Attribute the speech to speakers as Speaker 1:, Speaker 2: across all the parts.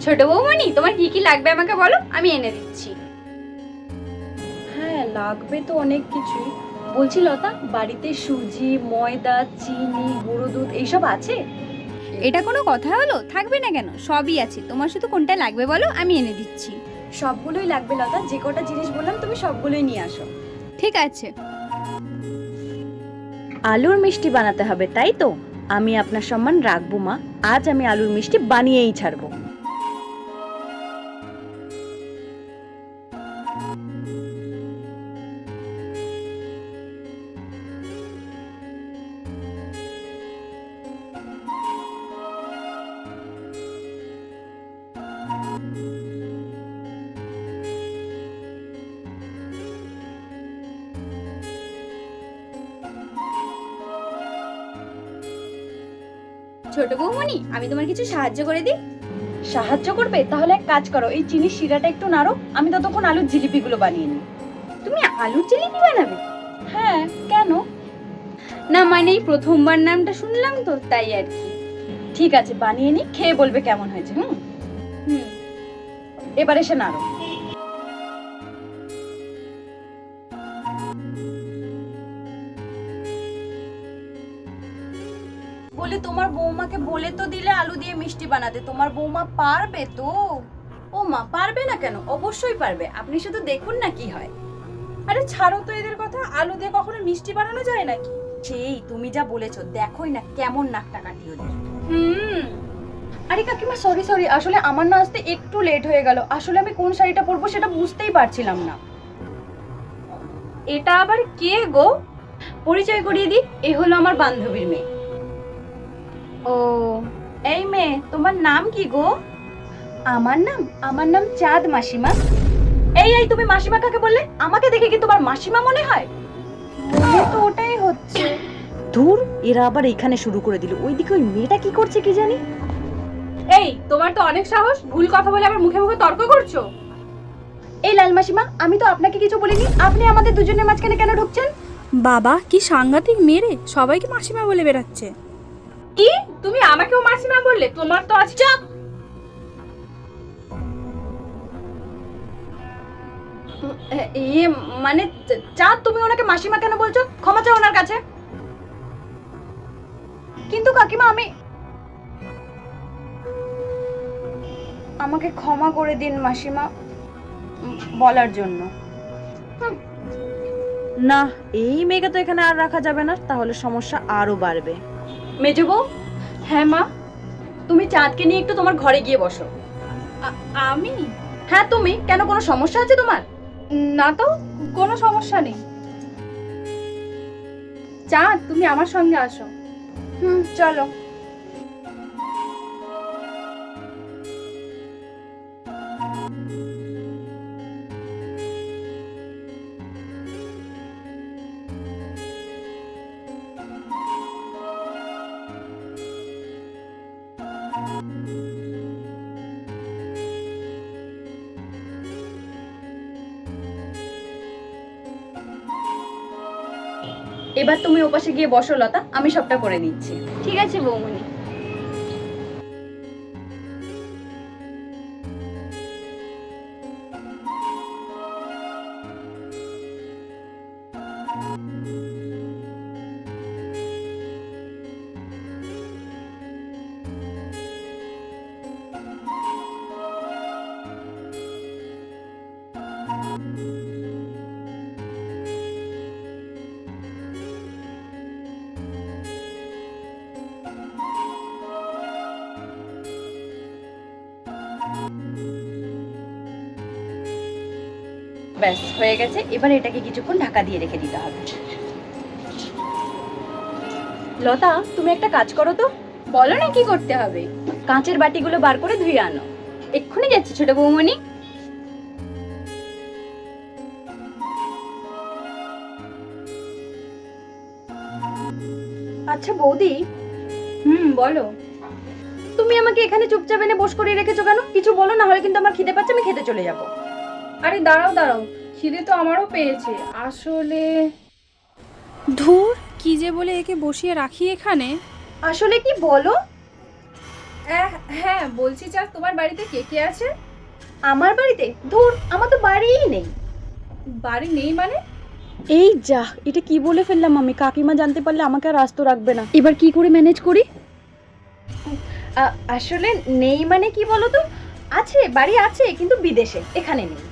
Speaker 1: ছোট বৌমনি, তোমার কি কি লাগবে আমাকে বলো, আমি এনে দিচ্ছি।
Speaker 2: হ্যাঁ, লাগবে তো অনেক কিছুই। বলছি লতা, বাড়িতে সুজি, ময়দা, চিনি, গুঁড়ো দুধ এইসব আছে?
Speaker 1: এটা কোনো কথা হলো? থাকবে না কেন, সবই আছে। তোমার শুধু কোনটা লাগবে বলো, আমি এনে দিচ্ছি।
Speaker 2: সবগুলোই লাগবে লতা, যে কটা জিনিস বললাম তুমি সবগুলোই নিয়ে আসো।
Speaker 1: ঠিক আছে।
Speaker 2: আলুর মিষ্টি বানাতে হবে, তাই তো? আমি আপনার সম্মান রাখবো মা, আজ আমি আলুর মিষ্টি বানিয়েই ছাড়বো।
Speaker 1: ছোট বৌমনি, আমি তোমার কিছু সাহায্য করে দিই?
Speaker 2: সাহায্য করবে? তাহলে এক কাজ করো, এই চিনির শিরাটা একটু নাড়ো, আমি ততক্ষণ আলুর জিলিপিগুলো বানিয়ে নিই।
Speaker 1: তুমি আলুর জিলিপি বানাবে?
Speaker 2: হ্যাঁ, কেন?
Speaker 1: না মানে এই প্রথমবার নামটা শুনলাম তো, তাই আর কি।
Speaker 2: ঠিক আছে, বানিয়ে নি, খেয়ে বলবে কেমন হয়েছে।
Speaker 1: হুম।
Speaker 2: এবার এসে নাড়ো। বলে তোমার বৌমাকে বলে তো দিলে আলু দিয়ে মিষ্টি বানাতে, তোমার বৌমা পারবে তো? ও মা, পারবে না কেন? অবশ্যই পারবে, আপনি শুধু দেখুন না কি হয়।
Speaker 3: আরে ছাড়ো তো এদের কথা, আলু দিয়ে কখনো মিষ্টি বানানো যায় নাকি?
Speaker 2: সেই তুমি যা বলেছো, দেখোই না কেমন নাকটা কাটি ওদের।
Speaker 1: হুম।
Speaker 2: আরে কাকিমা, সরি সরি, আসলে আমার না আসতে একটু লেট হয়ে গেল। আসলে আমি কোন শাড়িটা পরবো সেটা বুঝতেই পারছিলাম না।
Speaker 1: এটা আবার কে গো?
Speaker 2: পরিচয় করিয়ে দিই, এ হলো আমার বান্ধবীর মেয়ে।
Speaker 1: ও,
Speaker 2: এই মেয়ে, তোমার নাম কি গো? আমার নাম চাঁদ মাসিমা। এই তুমি মাসিমা কাকে বললে? আমাকে দেখে কি তোমার মাসিমা মনে হয়?
Speaker 1: মনে তো ওটাই হচ্ছে।
Speaker 2: ধুর, এরা আবার এখানে শুরু করে দিল। ওইদিকে ওই মেয়েটা কি করছে কি জানি।
Speaker 3: এই তোমার তো অনেক সাহস, ভুল কথা বলে আবার মুখে মুখে তর্ক করছো।
Speaker 2: এই লাল মাসিমা, আমি তো আপনাকে কিছু বলিনি, আপনি আমাদের দুজনের মাঝখানে কেন ঢুকছেন?
Speaker 3: বাবা কি সাংঘাতিক মেরে, সবাইকে মাসিমা বলে বেড়াচ্ছে। কি তুমি আমাকেও মাসিমা বললে? তোমার তো আজ চাপ।
Speaker 2: ইয়ে মানে, চাঁদ, তুমি ওনাকে মাসিমা কেন বলছো? ক্ষমা চাও ওনার কাছে। কিন্তু কাকিমা, আমাকে ক্ষমা করে দিন মাসিমা, বলার জন্য। না, এই মেয়েকে তো এখানে আর রাখা যাবে না, তাহলে সমস্যা আরো বাড়বে। মেজো বউ।
Speaker 3: হ্যাঁ মা।
Speaker 2: তুমি চাঁদকে নিয়ে একটু তোমার ঘরে গিয়ে বসো।
Speaker 3: আমি?
Speaker 2: হ্যাঁ তুমি, কেন, কোনো সমস্যা আছে তোমার?
Speaker 3: না তো, কোনো সমস্যা নেই। চাঁদ, তুমি আমার সঙ্গে আসো।
Speaker 2: চলো। এবার তুমি ওপাশে গিয়ে বসো লতা, আমি সবটা করে দিচ্ছি।
Speaker 1: ঠিক আছে বৌমনি।
Speaker 2: ব্যাস হয়ে গেছে, এবার এটাকে কিছুক্ষণ ঢাকা দিয়ে রেখে দিতে হবে। লতা, তুমি একটা কাজ করো তো।
Speaker 1: বলো না কি করতে হবে।
Speaker 2: কাঁচের বাটিগুলো বার করে ধুয়ে আনো।
Speaker 1: এক্ষুনি যাচ্ছি ছোট বৌমনি।
Speaker 2: আচ্ছা বৌদি,
Speaker 1: বলো।
Speaker 2: তুমি আমাকে এখানে চুপচাপ এনে বস করে রেখেছো কেন? কিছু বলো, না হলে কিন্তু আমার খিদে পাচ্ছে, আমি খেতে চলে যাব।
Speaker 3: আরে দাঁড়াও দাঁড়াও, খিদে তো আমারও পেয়েছে আসলে। ধুর, কি যে বলে একে বসিয়ে রাখি এখানে।
Speaker 2: আসলে কি বলো?
Speaker 3: হ্যাঁ বলছি যা, তোমার বাড়িতে কে কে আছে?
Speaker 2: আমার বাড়িতে? ধুর, আমার তো বাড়িই নেই।
Speaker 3: বাড়ি নেই মানে?
Speaker 2: এই যা, এটা কি বলে ফেললাম আমি! কাকিমা জানতে পারলে আমাকে আর আস্ত রাখবে না। এবার কি করে ম্যানেজ করি? আসলে নেই মানে কি বলো তো, আছে, বাড়ি আছে কিন্তু বিদেশে, এখানে নেই।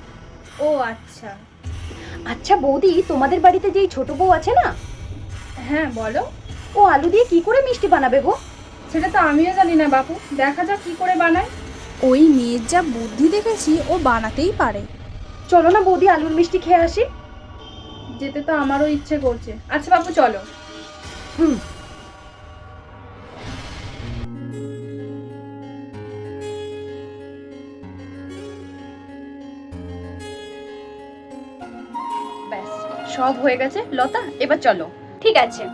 Speaker 3: ও আচ্ছা।
Speaker 2: আচ্ছা বৌদি, তোমাদের বাড়িতে যেই ছোট বউ আছে না,
Speaker 3: হ্যাঁ বলো।
Speaker 2: ও আলু দিয়ে কি করে মিষ্টি বানাবে গো?
Speaker 3: সেটা তো আমিও জানি না বাপু, দেখা যাক কি করে বানায়। ওই মেয়ের যা বুদ্ধি দেখেছি, ও বানাতেই পারে।
Speaker 2: চলো না বৌদি, আলুর মিষ্টি খেয়ে আসি।
Speaker 3: যেতে তো আমারও ইচ্ছে করছে। আচ্ছা বাপু চলো।
Speaker 2: হুম। ব্যাস, সব হয়ে গেছে লতা, এবার চলো। ঠিক আছে।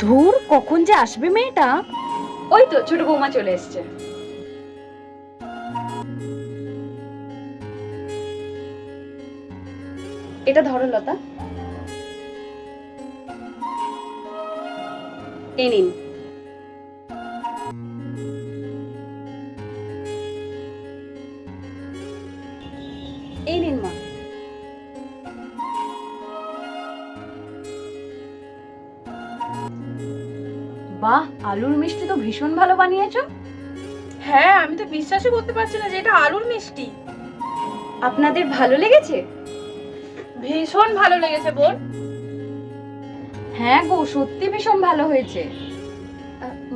Speaker 2: ধুর, কখন যে আসবে মেয়েটা! ওই তো ছোট বৌমা চলে এসেছে। এটা ধরো লতা, এই নিন। এই নিন মা। বাহ, আলুর মিষ্টি তো ভীষণ ভালো বানিয়েছো।
Speaker 3: হ্যাঁ, আমি তো বিশ্বাসই করতে পারছি না যে এটা আলুর মিষ্টি।
Speaker 2: আপনাদের ভালো লেগেছে?
Speaker 3: ভীষণ ভালো লেগেছে বোন।
Speaker 2: হ্যাঁ গো, সত্যি ভীষণ ভালো হয়েছে।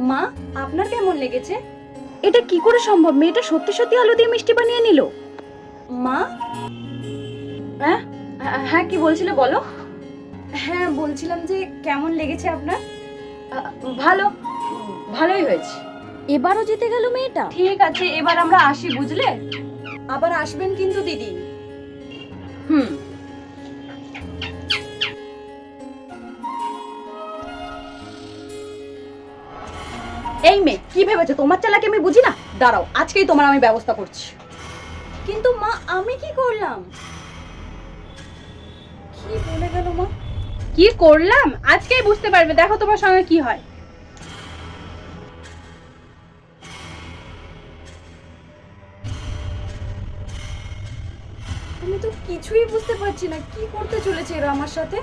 Speaker 2: মা, আপনার কেমন লেগেছে? এটা কি করে সম্ভব? মেয়েটা সত্যি সত্যি আলু দিয়ে মিষ্টি বানিয়ে নিল। মা? হ্যাঁ হ্যাঁ, কি বলছিলে বলো। হ্যাঁ, বলছিলাম যে কেমন লেগেছে আপনার? ভালো, ভালোই হয়েছে। এবারও জিতে গেল মেয়েটা। ঠিক আছে, এবার আমরা আসি, বুঝলে? আবার আসবেন কিন্তু দিদি। হুম। এই মেয়ে কি ভেবেছো তোমার চালাকি আমি বুঝি না? দাঁড়াও, আজকেই তোমার আমি ব্যবস্থা করছি। কিন্তু মা, আমি কি করলাম? কি বলে গেল মা?
Speaker 3: কি করলাম আজকেই বুঝতে পারবে, দেখো তোমার সঙ্গে কি হয়।
Speaker 2: আমি তো কিছুই বুঝতে পারছি না, কি করতে চলেছে এরা আমার সাথে।